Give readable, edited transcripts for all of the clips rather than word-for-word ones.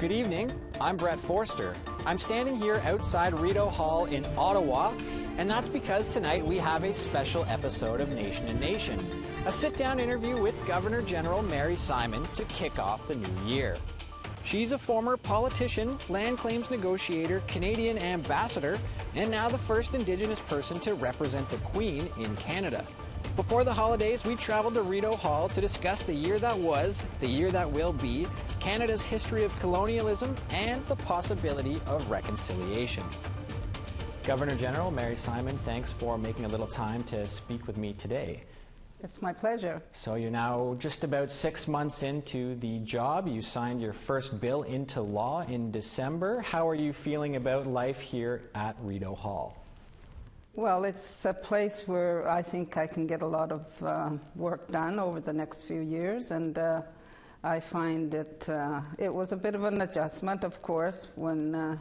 Good evening, I'm Brett Forster. I'm standing here outside Rideau Hall in Ottawa, and that's because tonight we have a special episode of Nation and Nation, a sit-down interview with Governor General Mary Simon to kick off the new year. She's a former politician, land claims negotiator, Canadian ambassador, and now the first Indigenous person to represent the Queen in Canada. Before the holidays, we traveled to Rideau Hall to discuss the year that was, the year that will be, Canada's history of colonialism, and the possibility of reconciliation. Governor General Mary Simon, thanks for making a little time to speak with me today. It's my pleasure. So you're now just about 6 months into the job. You signed your first bill into law in December. How are you feeling about life here at Rideau Hall? Well, it's a place where I think I can get a lot of work done over the next few years, and I find it was a bit of an adjustment, of course, when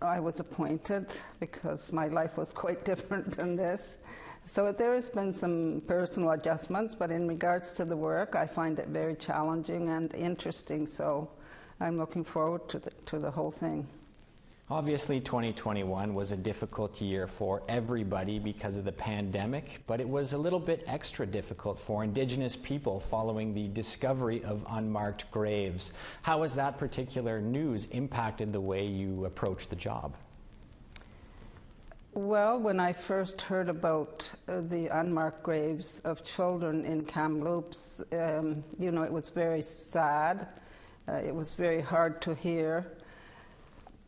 I was appointed, because my life was quite different than this. So there has been some personal adjustments, but in regards to the work, I find it very challenging and interesting, so I'm looking forward to the whole thing. Obviously, 2021 was a difficult year for everybody because of the pandemic, but it was a little bit extra difficult for Indigenous people following the discovery of unmarked graves. How has that particular news impacted the way you approach the job? Well, when I first heard about the unmarked graves of children in Kamloops, it was very sad. It was very hard to hear.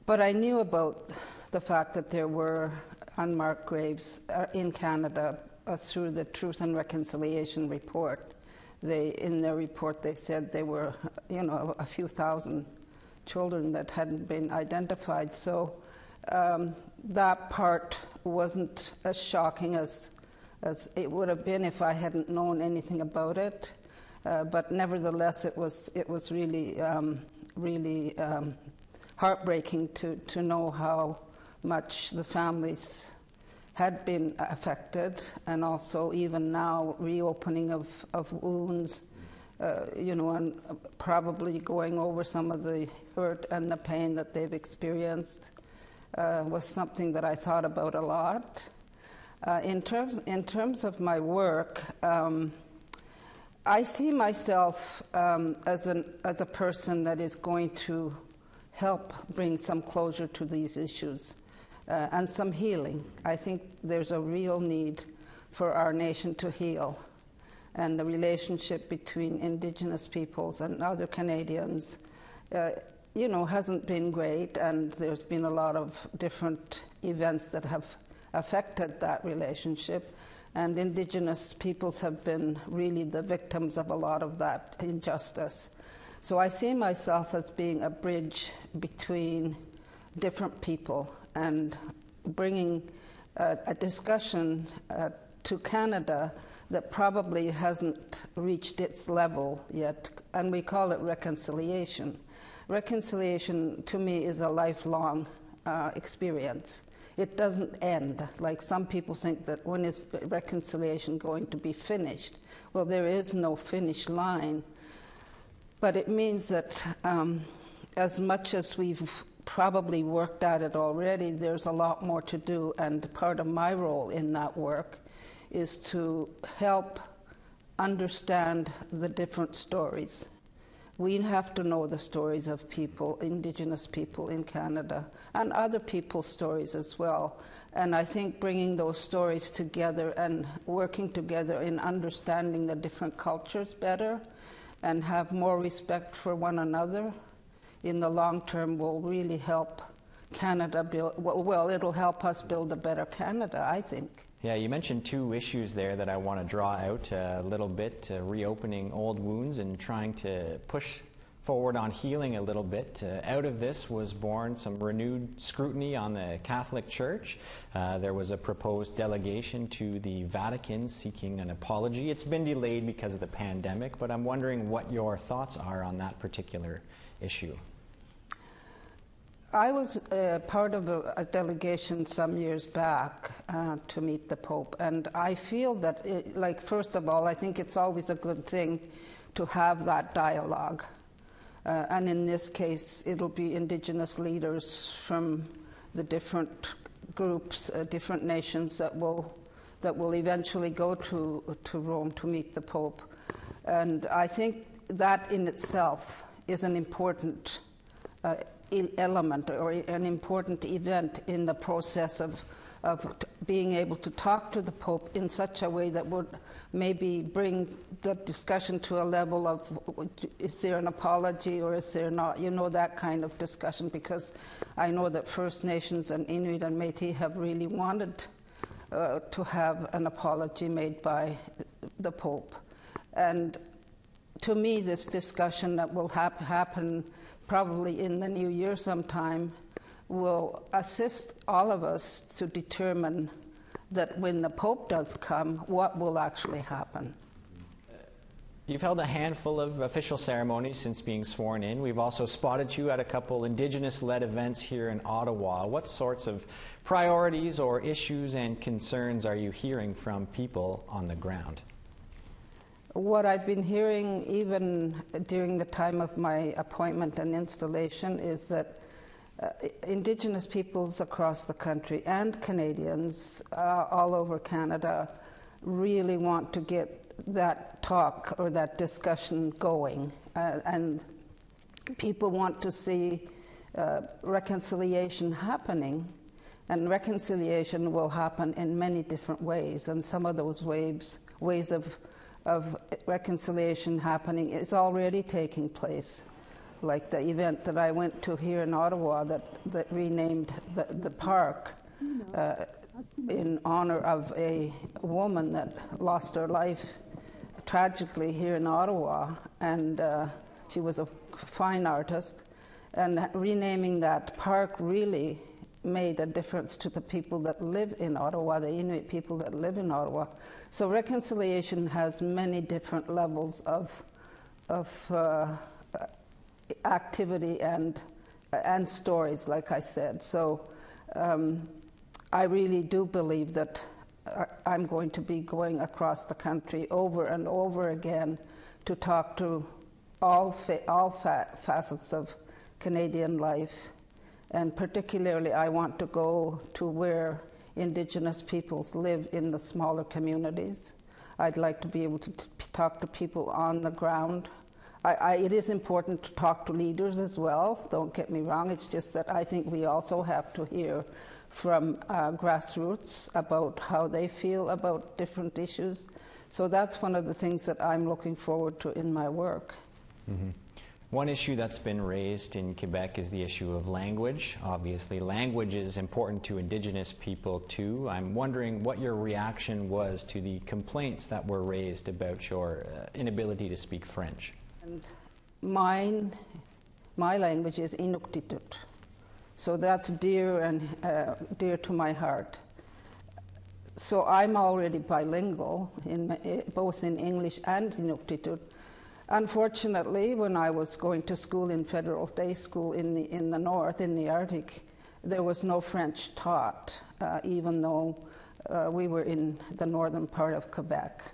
But I knew about the fact that there were unmarked graves in Canada through the Truth and Reconciliation report. In their report, they said there were, a few thousand children that hadn't been identified. So that part wasn't as shocking as it would have been if I hadn't known anything about it. But nevertheless, it was really, really heartbreaking to know how much the families had been affected, and also even now reopening of wounds, and probably going over some of the hurt and the pain that they've experienced was something that I thought about a lot. In terms of my work, I see myself as a person that is going to help bring some closure to these issues and some healing. I think there's a real need for our nation to heal, and the relationship between Indigenous peoples and other Canadians hasn't been great, and there's been a lot of different events that have affected that relationship, and Indigenous peoples have been really the victims of a lot of that injustice. So I see myself as being a bridge between different people and bringing a discussion to Canada that probably hasn't reached its level yet, and we call it reconciliation. Reconciliation, to me, is a lifelong experience. It doesn't end. Like some people think that when is reconciliation going to be finished? Well, there is no finish line. But it means that as much as we've probably worked at it already, there's a lot more to do, and part of my role in that work is to help understand the different stories. We have to know the stories of people, Indigenous people in Canada, and other people's stories as well. And I think bringing those stories together and working together in understanding the different cultures better and have more respect for one another in the long term will really help Canada build, well, it'll help us build a better Canada, I think. Yeah, you mentioned two issues there that I want to draw out a little bit, reopening old wounds and trying to push forward on healing a little bit. Out of this was born some renewed scrutiny on the Catholic Church. There was a proposed delegation to the Vatican seeking an apology. It's been delayed because of the pandemic, but I'm wondering what your thoughts are on that particular issue. I was part of a delegation some years back to meet the Pope, and I feel that, first of all, I think it's always a good thing to have that dialogue. And in this case, it'll be Indigenous leaders from the different groups, different nations that will eventually go to Rome to meet the Pope. And I think that in itself is an important element or an important event in the process of being able to talk to the Pope in such a way that would maybe bring the discussion to a level of, is there an apology or is there not? You know, that kind of discussion, because I know that First Nations and Inuit and Métis have really wanted to have an apology made by the Pope. And to me, this discussion that will happen probably in the new year sometime will assist all of us to determine that when the Pope does come, what will actually happen. You've held a handful of official ceremonies since being sworn in. We've also spotted you at a couple Indigenous-led events here in Ottawa. What sorts of priorities or issues and concerns are you hearing from people on the ground? What I've been hearing even during the time of my appointment and installation is that Indigenous peoples across the country and Canadians all over Canada really want to get that talk or that discussion going, and people want to see reconciliation happening, and reconciliation will happen in many different ways, and some of those ways of reconciliation happening is already taking place. Like the event that I went to here in Ottawa that renamed the park in honor of a woman that lost her life tragically here in Ottawa, and she was a fine artist, and renaming that park really made a difference to the people that live in Ottawa, the Inuit people that live in Ottawa. So reconciliation has many different levels of activity and stories, like I said. So I really do believe that I'm going to be going across the country over and over again to talk to all facets of Canadian life, and particularly I want to go to where Indigenous peoples live in the smaller communities. I'd like to be able to talk to people on the ground. It is important to talk to leaders as well, don't get me wrong. It's just that I think we also have to hear from grassroots about how they feel about different issues. So that's one of the things that I'm looking forward to in my work. Mm-hmm. One issue that's been raised in Quebec is the issue of language. Obviously, language is important to Indigenous people too. I'm wondering what your reaction was to the complaints that were raised about your inability to speak French. And my language is Inuktitut, so that's dear to my heart. So I'm already bilingual, both in English and Inuktitut. Unfortunately, when I was going to school in Federal Day School in the north, in the Arctic, there was no French taught, even though we were in the northern part of Quebec.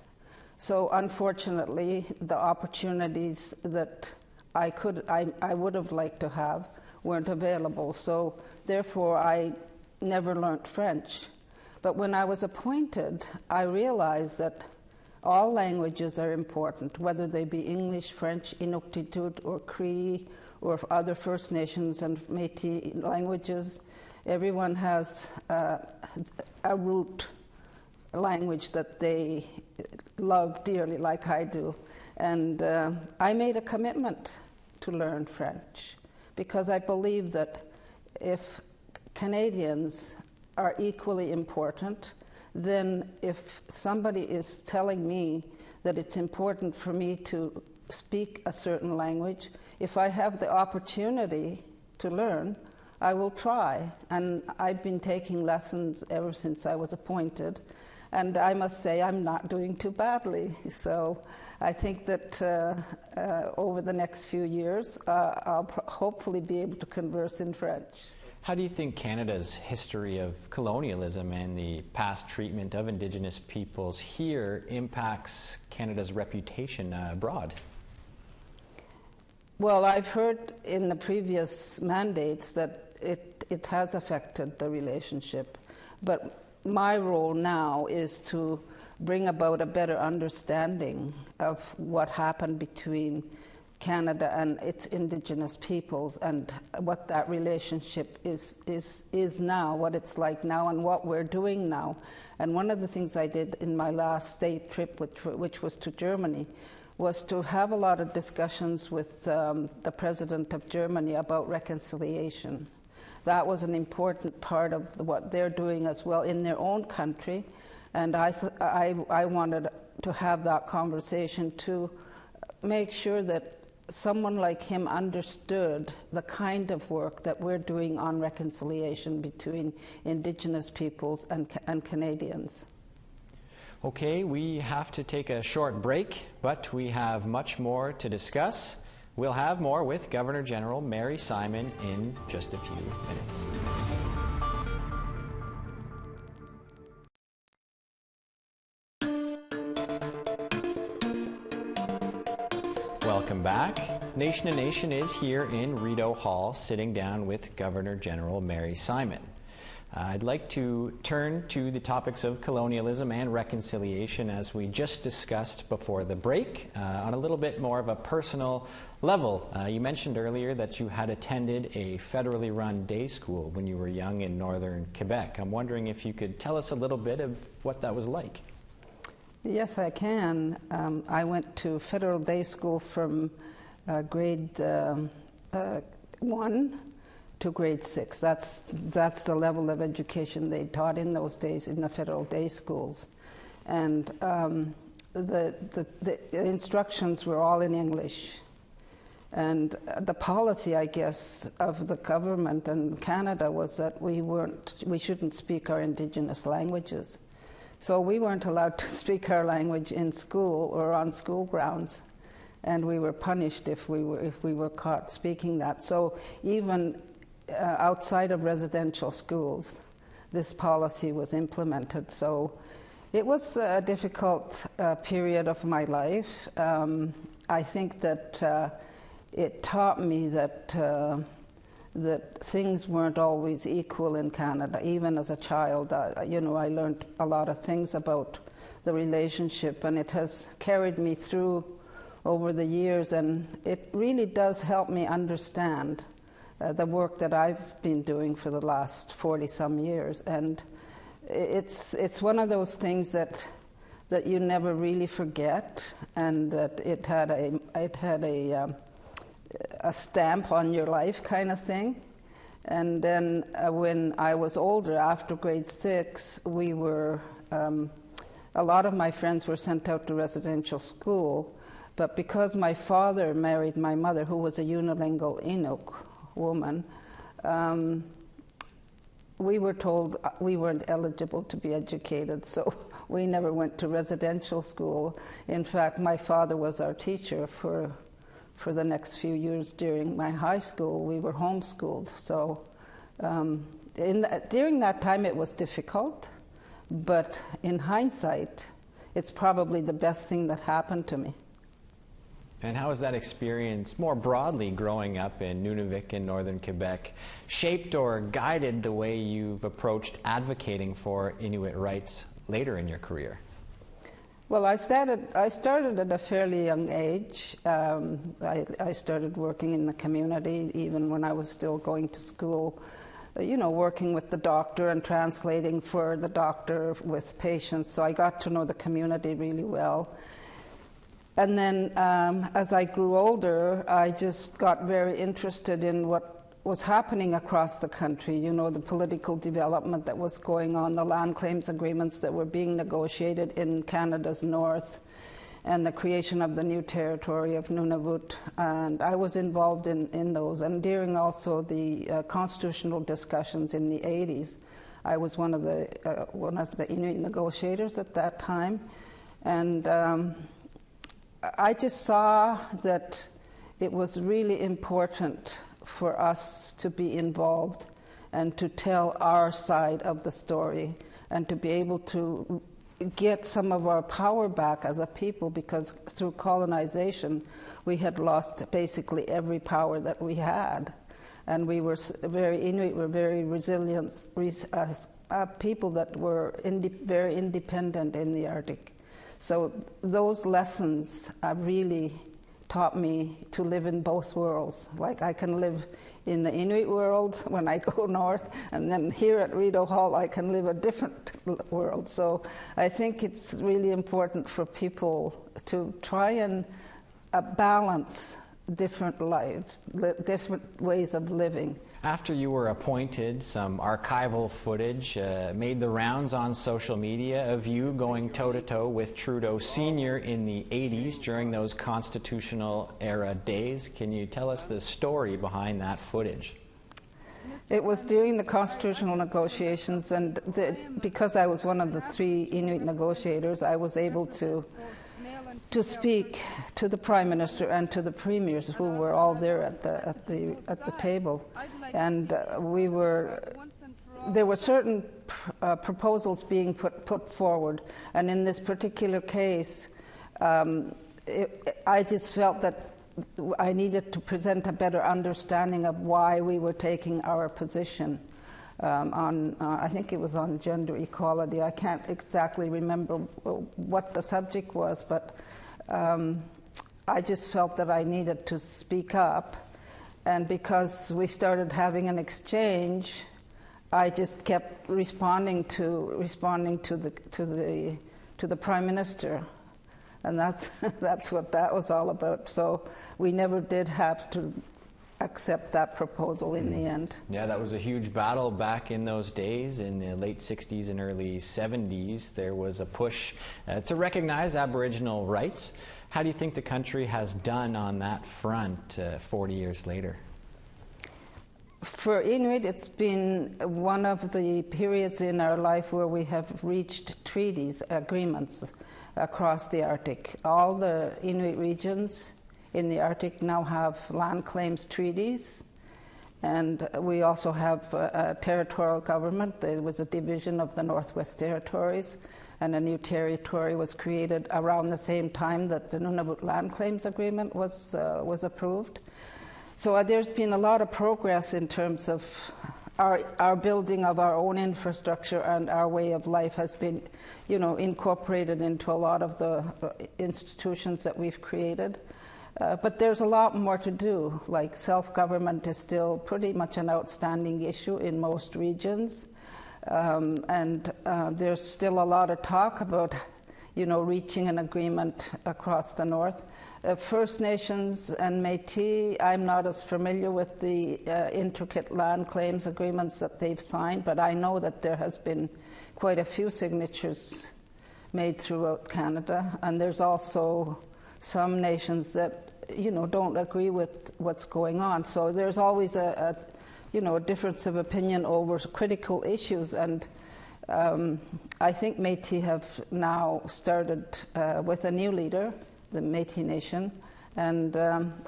So unfortunately, the opportunities that I would have liked to have weren't available. So therefore, I never learned French. But when I was appointed, I realized that all languages are important, whether they be English, French, Inuktitut, or Cree, or other First Nations and Métis languages. Everyone has a root language that they love dearly, like I do. And I made a commitment to learn French, because I believe that if Canadians are equally important, then if somebody is telling me that it's important for me to speak a certain language, if I have the opportunity to learn, I will try. And I've been taking lessons ever since I was appointed, and I must say I'm not doing too badly. So I think that over the next few years, I'll hopefully be able to converse in French. How do you think Canada's history of colonialism and the past treatment of Indigenous peoples here impacts Canada's reputation abroad? Well, I've heard in the previous mandates that it has affected the relationship, but my role now is to bring about a better understanding of what happened between Canada and its Indigenous peoples and what that relationship is now, what it's like now, and what we're doing now. And one of the things I did in my last state trip, which was to Germany, was to have a lot of discussions with the president of Germany about reconciliation. That was an important part of what they're doing as well in their own country, and I wanted to have that conversation to make sure that someone like him understood the kind of work that we're doing on reconciliation between Indigenous peoples and Canadians. Okay, we have to take a short break, but we have much more to discuss. We'll have more with Governor General Mary Simon in just a few minutes. Welcome back. Nation to Nation is here in Rideau Hall, sitting down with Governor General Mary Simon. I'd like to turn to the topics of colonialism and reconciliation, as we just discussed before the break, on a little bit more of a personal level. You mentioned earlier that you had attended a federally run day school when you were young in northern Quebec. I'm wondering if you could tell us a little bit of what that was like. Yes, I can. I went to federal day school from grade 1 to grade 6. That's the level of education they taught in those days in the federal day schools. And the instructions were all in English. And the policy, I guess, of the government and Canada was that we shouldn't speak our Indigenous languages. So we weren't allowed to speak our language in school or on school grounds, and we were punished if we were caught speaking that. So even outside of residential schools, this policy was implemented. So it was a difficult period of my life. I think that it taught me that things weren't always equal in Canada. Even as a child, I learned a lot of things about the relationship, and it has carried me through over the years, and it really does help me understand the work that I've been doing for the last 40-some years. And it's one of those things that you never really forget, and that it had a stamp on your life kind of thing. And then when I was older, after grade 6, we were, a lot of my friends were sent out to residential school, but because my father married my mother, who was a unilingual Inuk woman, we were told we weren't eligible to be educated, so we never went to residential school. In fact, my father was our teacher for the next few years during my high school. We were homeschooled. So during that time it was difficult, but in hindsight, it's probably the best thing that happened to me. And how has that experience, more broadly growing up in Nunavut in northern Quebec, shaped or guided the way you've approached advocating for Inuit rights later in your career? Well, I started at a fairly young age. I started working in the community even when I was still going to school, working with the doctor and translating for the doctor with patients. So I got to know the community really well. And then as I grew older, I just got very interested in what was happening across the country, the political development that was going on, the land claims agreements that were being negotiated in Canada's north, and the creation of the new territory of Nunavut. And I was involved in those. And during also the constitutional discussions in the 80s, I was one of the Inuit negotiators at that time. And I just saw that it was really important for us to be involved and to tell our side of the story and to be able to get some of our power back as a people, because through colonization we had lost basically every power that we had. And we were Inuit were very resilient people that were very independent in the Arctic. So those lessons really taught me to live in both worlds. Like, I can live in the Inuit world when I go north, and then here at Rideau Hall I can live a different world. So I think it's really important for people to try and balance different lives, different ways of living. After you were appointed, some archival footage made the rounds on social media of you going toe-to-toe with Trudeau Sr. in the 80s during those constitutional era days. Can you tell us the story behind that footage? It was during the constitutional negotiations, and because I was one of the 3 Inuit negotiators, I was able to speak to the Prime Minister and to the premiers, who were all there at the table, and there were certain proposals being put forward, and in this particular case, I just felt that I needed to present a better understanding of why we were taking our position on, I think it was on gender equality. I can't exactly remember what the subject was, but I just felt that I needed to speak up, and because we started having an exchange, I just kept responding to the Prime Minister, and that's what that was all about. So we never did have to accept that proposal in the end. Yeah, that was a huge battle back in those days. In the late 60s and early 70s, there was a push to recognize Aboriginal rights. How do you think the country has done on that front 40 years later? For Inuit, it's been one of the periods in our life where we have reached treaties, agreements across the Arctic. All the Inuit regions in the Arctic now have land claims treaties, and we also have a territorial government. There was a division of the Northwest Territories, and a new territory was created around the same time that the Nunavut Land Claims Agreement was approved. So there's been a lot of progress in terms of our building of our own infrastructure, and our way of life has been, incorporated into a lot of the institutions that we've created. But there's a lot more to do. Like, self-government is still pretty much an outstanding issue in most regions. And there's still a lot of talk about, reaching an agreement across the north. First Nations and Métis, I'm not as familiar with the intricate land claims agreements that they've signed, but I know that there has been quite a few signatures made throughout Canada, and there's also some nations that don't agree with what's going on. So there's always a difference of opinion over critical issues, and I think Métis have now started with a new leader, the Métis Nation, and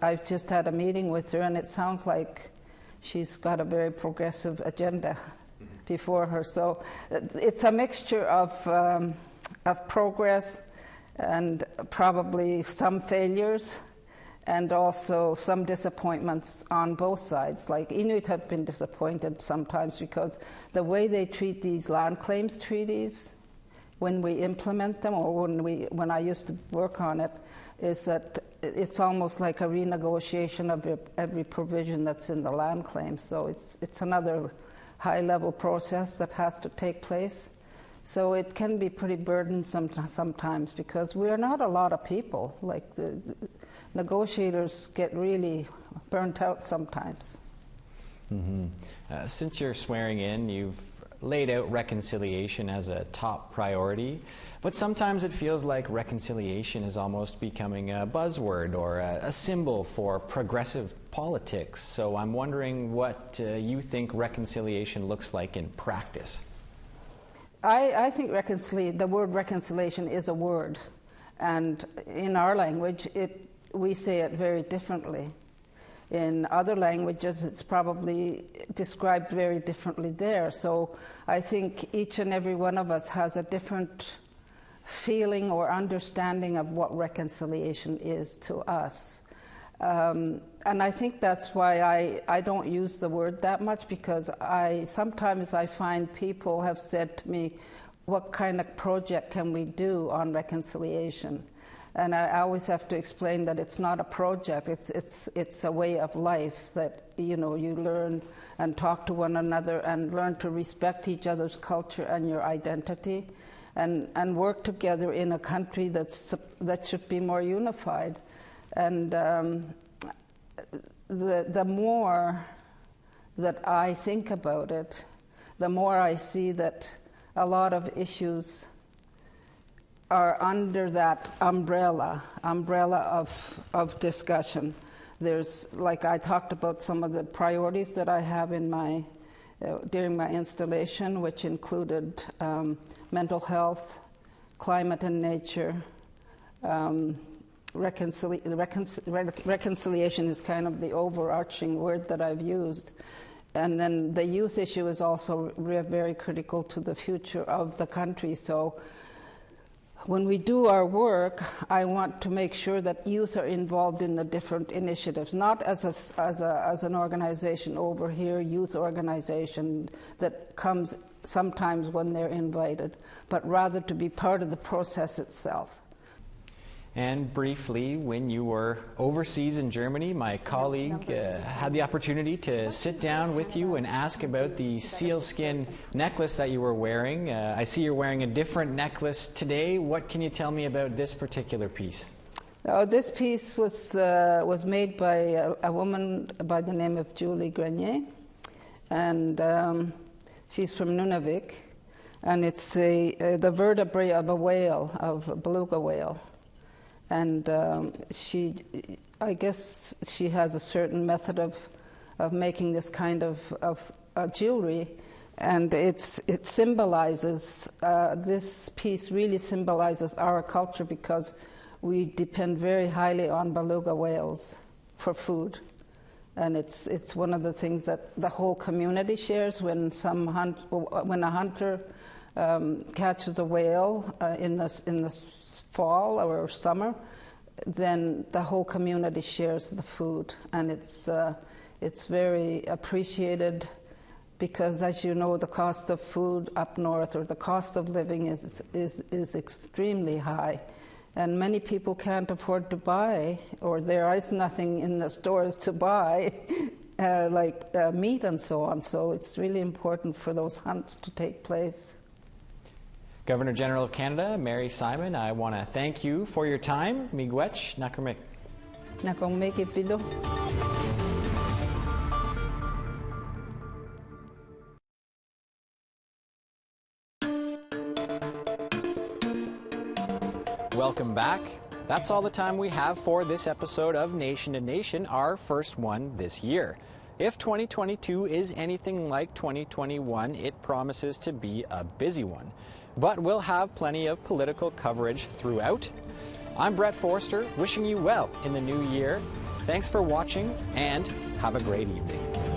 I've just had a meeting with her, and it sounds like she's got a very progressive agenda before her. So it's a mixture of progress and probably some failures, and also some disappointments on both sides. Like, Inuit have been disappointed sometimes because the way they treat these land claims treaties when we implement them, or when I used to work on it, is that it's almost like a renegotiation of every provision that's in the land claim. So it's another high-level process that has to take place. So it can be pretty burdensome sometimes, because we're not a lot of people. Like, the negotiators get really burnt out sometimes. Mm-hmm. Since you're swearing in, you've laid out reconciliation as a top priority, but sometimes it feels like reconciliation is almost becoming a buzzword or a symbol for progressive politics. So I'm wondering what you think reconciliation looks like in practice. I think the word reconciliation is a word, and in our language we say it very differently. In other languages it's probably described very differently there. So I think each and every one of us has a different feeling or understanding of what reconciliation is to us. And I think that's why I don't use the word that much, because sometimes I find people have said to me, what kind of project can we do on reconciliation? And I always have to explain that it's not a project, it's a way of life that, you know, you learn and talk to one another and learn to respect each other's culture and your identity, and work together in a country that should be more unified. And the more that I think about it, the more I see that a lot of issues are under that umbrella of discussion. There's, like I talked about, some of the priorities that I have in my during my installation, which included mental health, climate and nature. Reconciliation is kind of the overarching word that I've used. And then the youth issue is also very critical to the future of the country. So when we do our work, I want to make sure that youth are involved in the different initiatives, not as an organization over here, youth organization that comes sometimes when they're invited, but rather to be part of the process itself. And briefly, when you were overseas in Germany, my colleague had the opportunity to sit down with you and ask about the sealskin necklace that you were wearing. I see you're wearing a different necklace today. What can you tell me about this particular piece? This piece was made by a woman by the name of Julie Grenier, and she's from Nunavut, and it's the vertebrae of a whale, of a beluga whale. And I guess she has a certain method of making this kind of jewelry, and it symbolizes, this piece really symbolizes our culture, because we depend very highly on beluga whales for food. And it's one of the things that the whole community shares. When a hunter catches a whale in the fall or summer, then the whole community shares the food, and it's very appreciated, because, as you know, the cost of food up north, or the cost of living, is extremely high, and many people can't afford to buy, or there is nothing in the stores to buy, like meat and so on. So it's really important for those hunts to take place. Governor General of Canada, Mary Simon, I want to thank you for your time. Miigwech, nakarmik. Nakarmik ipilo. Welcome back. That's all the time we have for this episode of Nation to Nation, our first one this year. If 2022 is anything like 2021, it promises to be a busy one. But we'll have plenty of political coverage throughout. I'm Brett Forster, wishing you well in the new year. Thanks for watching, and have a great evening.